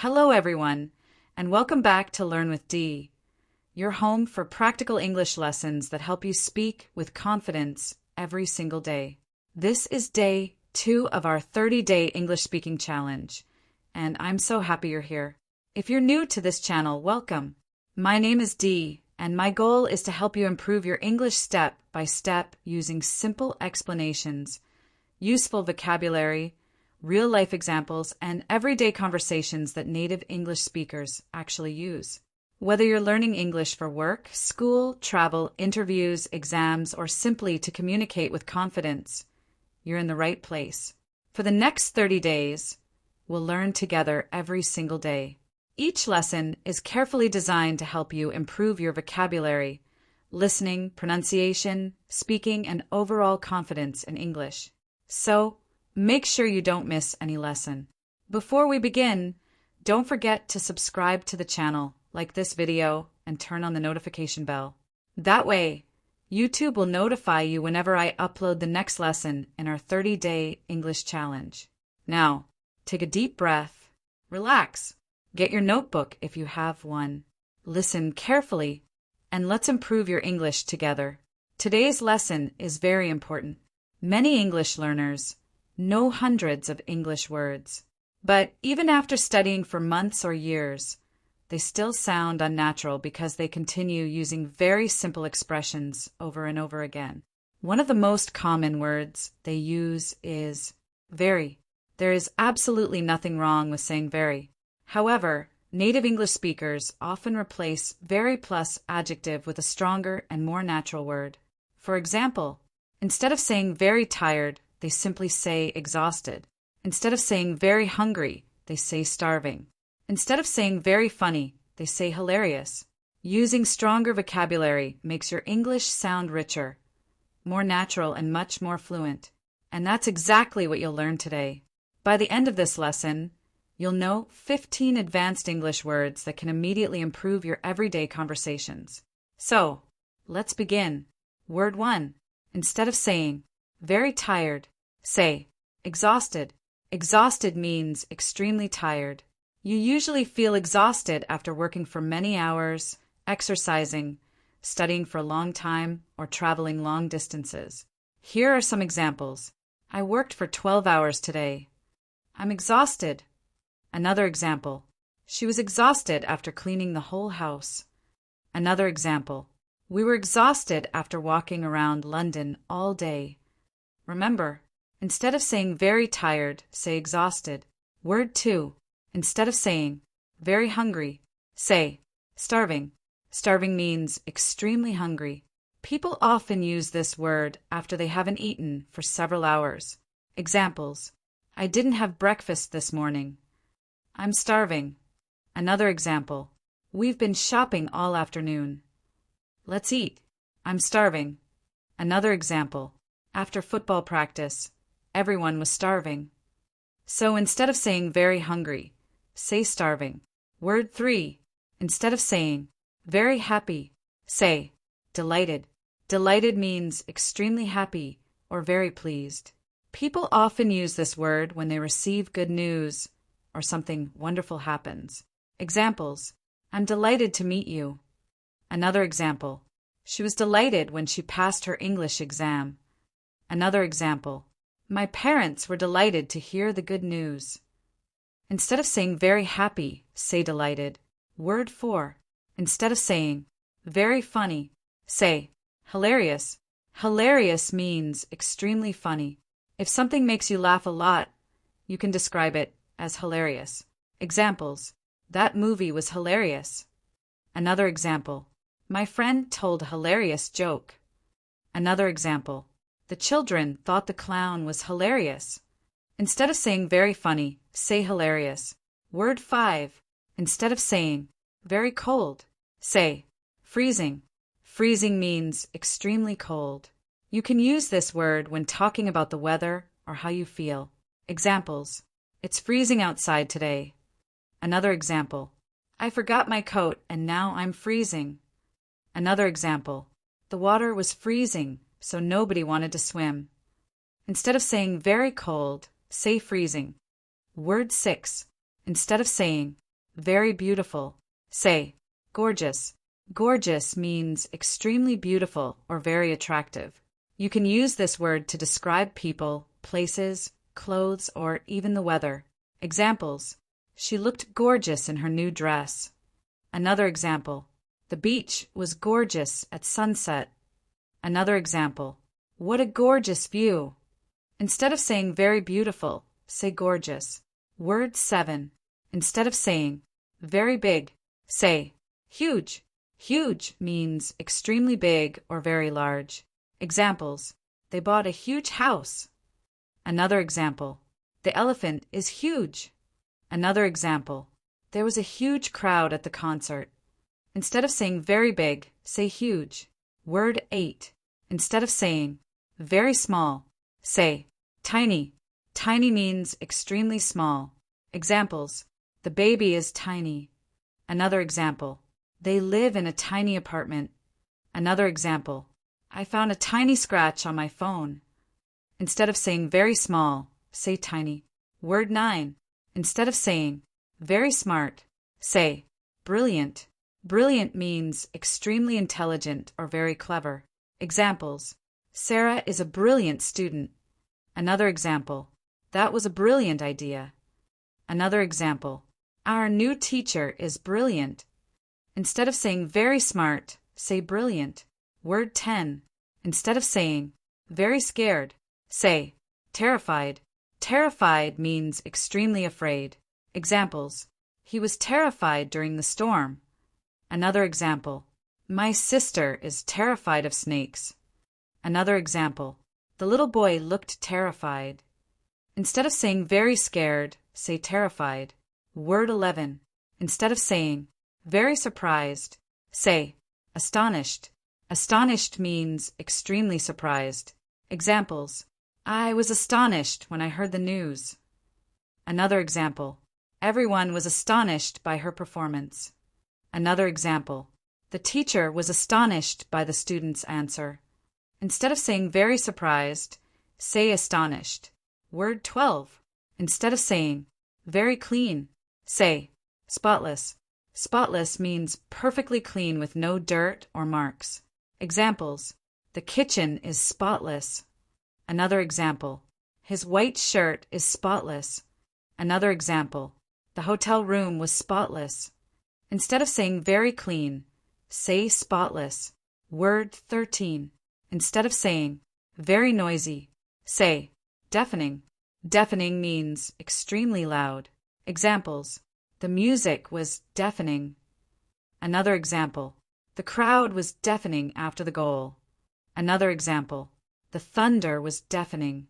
Hello, everyone, and welcome back to Learn with Dee, your home for practical English lessons that help you speak with confidence every single day. This is day 2 of our 30-day English speaking challenge, and I'm so happy you're here. If you're new to this channel, welcome. My name is Dee, and my goal is to help you improve your English step by step using simple explanations, useful vocabulary, real-life examples, and everyday conversations that native English speakers actually use. Whether you're learning English for work, school, travel, interviews, exams, or simply to communicate with confidence, you're in the right place. For the next 30 days, we'll learn together every single day. Each lesson is carefully designed to help you improve your vocabulary, listening, pronunciation, speaking, and overall confidence in English. So, make sure you don't miss any lesson. Before we begin, don't forget to subscribe to the channel, like this video, and turn on the notification bell. That way, YouTube will notify you whenever I upload the next lesson in our 30-day English challenge. Now, take a deep breath, relax, get your notebook if you have one, listen carefully, and let's improve your English together. Today's lesson is very important. Many English learners know hundreds of English words, but even after studying for months or years, they still sound unnatural because they continue using very simple expressions over and over again. One of the most common words they use is very. There is absolutely nothing wrong with saying very. However, native English speakers often replace very plus adjective with a stronger and more natural word. For example, instead of saying very tired, they simply say exhausted. Instead of saying very hungry, they say starving. Instead of saying very funny, they say hilarious. Using stronger vocabulary makes your English sound richer, more natural, and much more fluent. And that's exactly what you'll learn today. By the end of this lesson, you'll know 15 advanced English words that can immediately improve your everyday conversations. So, let's begin. Word 1. Instead of saying very tired, say exhausted. Exhausted means extremely tired. You usually feel exhausted after working for many hours, exercising, studying for a long time, or traveling long distances. Here are some examples. I worked for 12 hours today. I'm exhausted. Another example. She was exhausted after cleaning the whole house. Another example. We were exhausted after walking around London all day. Remember, instead of saying very tired, say exhausted. Word 2. Instead of saying very hungry, say starving. Starving means extremely hungry. People often use this word after they haven't eaten for several hours. Examples. I didn't have breakfast this morning. I'm starving. Another example. We've been shopping all afternoon. Let's eat. I'm starving. Another example. After football practice, everyone was starving. So instead of saying very hungry, say starving. Word 3. Instead of saying very happy, say delighted. Delighted means extremely happy or very pleased. People often use this word when they receive good news or something wonderful happens. Examples. I'm delighted to meet you. Another example. She was delighted when she passed her English exam. Another example. My parents were delighted to hear the good news. Instead of saying very happy, say delighted. Word 4. Instead of saying very funny, say hilarious. Hilarious means extremely funny. If something makes you laugh a lot, you can describe it as hilarious. Examples. That movie was hilarious. Another example. My friend told a hilarious joke. Another example. The children thought the clown was hilarious. Instead of saying very funny, say hilarious. Word 5. Instead of saying very cold, say freezing. Freezing means extremely cold. You can use this word when talking about the weather or how you feel. Examples. It's freezing outside today. Another example. I forgot my coat and now I'm freezing. Another example. The water was freezing, so nobody wanted to swim. Instead of saying very cold, say freezing. Word 6. Instead of saying very beautiful. Say, gorgeous. Gorgeous means extremely beautiful or very attractive. You can use this word to describe people, places, clothes, or even the weather. Examples: she looked gorgeous in her new dress. Another example: the beach was gorgeous at sunset. Another example: what a gorgeous view. Instead of saying very beautiful, say gorgeous. Word 7. Instead of saying very big, say huge. Huge means extremely big or very large. Examples: they bought a huge house. Another example: the elephant is huge. Another example: there was a huge crowd at the concert. Instead of saying very big, say huge. Word 8. Instead of saying very small, say tiny. Tiny means extremely small. Examples: the baby is tiny. Another example: they live in a tiny apartment. Another example: I found a tiny scratch on my phone. Instead of saying very small, say tiny. Word 9. Instead of saying very smart, say brilliant. Brilliant means extremely intelligent or very clever. Examples: Sarah is a brilliant student. Another example: that was a brilliant idea. Another example: our new teacher is brilliant. Instead of saying very smart, say brilliant. Word 10. Instead of saying very scared, say terrified. Terrified means extremely afraid. Examples: he was terrified during the storm. Another example: my sister is terrified of snakes. Another example: the little boy looked terrified. Instead of saying very scared, say terrified. Word 11. Instead of saying very surprised, say astonished. Astonished means extremely surprised. Examples: I was astonished when I heard the news. Another example: everyone was astonished by her performance. Another example: the teacher was astonished by the student's answer. Instead of saying very surprised, say astonished. Word 12. Instead of saying very clean, say spotless. Spotless means perfectly clean with no dirt or marks. Examples: the kitchen is spotless. Another example: his white shirt is spotless. Another example: the hotel room was spotless. Instead of saying very clean, say spotless. Word 13. Instead of saying very noisy, say deafening. Deafening means extremely loud. Examples: the music was deafening. Another example: the crowd was deafening after the goal. Another example: the thunder was deafening.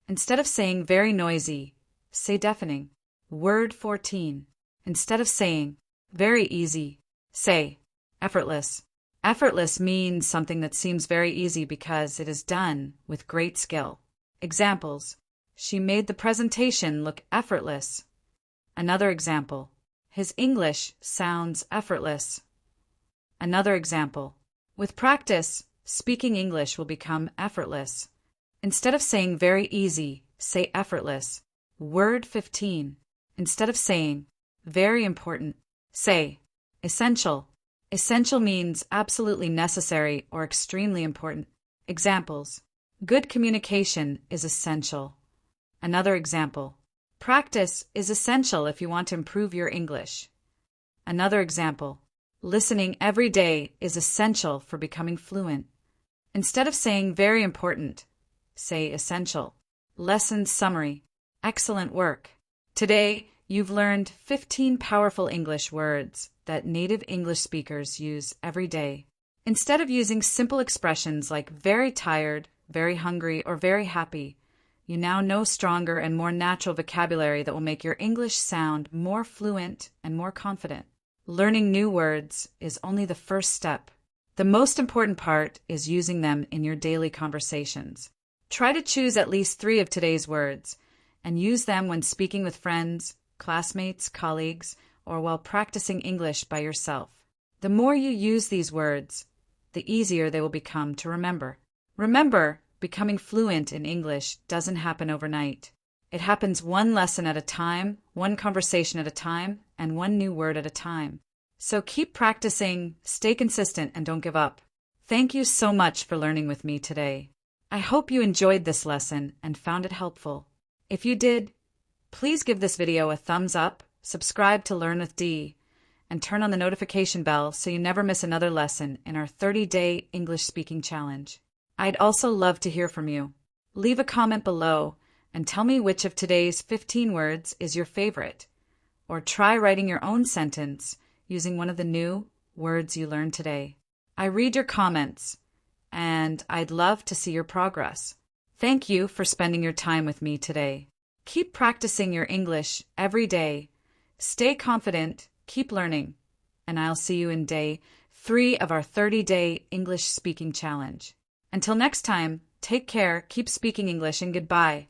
Instead of saying very noisy, say deafening. Word 14. Instead of saying very easy, say effortless. Effortless means something that seems very easy because it is done with great skill. Examples: she made the presentation look effortless. Another example: his English sounds effortless. Another example: with practice, speaking English will become effortless. Instead of saying very easy, say effortless. Word 15. Instead of saying very important, say essential. Essential means absolutely necessary or extremely important. Examples: good communication is essential. Another example: practice is essential if you want to improve your English. Another example: listening every day is essential for becoming fluent. Instead of saying very important, say essential. Lesson summary. Excellent work. Today, you've learned 15 powerful English words that native English speakers use every day. Instead of using simple expressions like very tired, very hungry, or very happy, you now know stronger and more natural vocabulary that will make your English sound more fluent and more confident. Learning new words is only the first step. The most important part is using them in your daily conversations. Try to choose at least 3 of today's words and use them when speaking with friends, classmates, colleagues, or while practicing English by yourself. The more you use these words, the easier they will become to remember. Remember, becoming fluent in English doesn't happen overnight. It happens one lesson at a time, one conversation at a time, and one new word at a time. So keep practicing, stay consistent, and don't give up. Thank you so much for learning with me today. I hope you enjoyed this lesson and found it helpful. If you did, please give this video a thumbs up, subscribe to Learn with Dee, and turn on the notification bell so you never miss another lesson in our 30-day English speaking challenge. I'd also love to hear from you. Leave a comment below and tell me which of today's 15 words is your favorite, or try writing your own sentence using one of the new words you learned today. I read your comments, and I'd love to see your progress. Thank you for spending your time with me today. Keep practicing your English every day. Stay confident, keep learning, and I'll see you in day 3 of our 30-day English speaking challenge. Until next time, take care, keep speaking English, and goodbye.